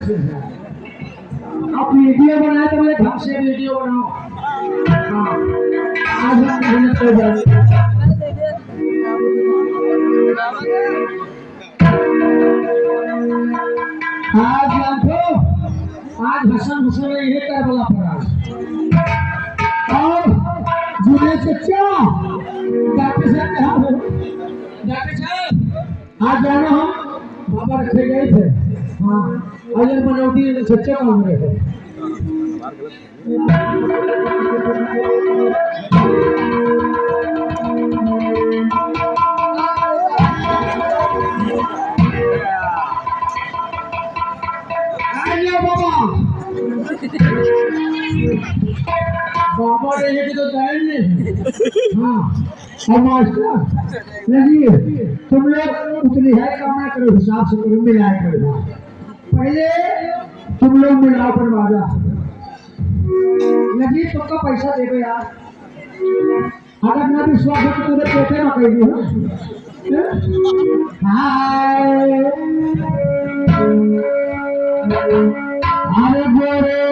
आप वीडियो बनाए तो मेरे ढंग से वीडियो बनाओ। हाँ, आज हम मेहनत कर जाएंगे। आज जानते हो, आज हसन हुसैन ने ये करबला पड़ा और जुने चचा डॉक्टर साहब कहाँ हो? डॉक्टर साहब आज जाना हम बाबा रखे गए थे। हाँ, आज बनौटी चचा काम रहे थे। बाबा रहे तो जाएंगे। हाँ, और मास्टर नहीं, तुम लोग उतनी है काम करो, हिसाब से करो, मिलाया करो। पहले तुम लोग मिलाओ परवाजा नहीं तो का पैसा दे दो यार। अगर ना विश्वास हो तो तुझे पेटे ना कह दी। हाय अरे गोरे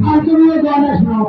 आज तुम लोग गाना सुनाओ।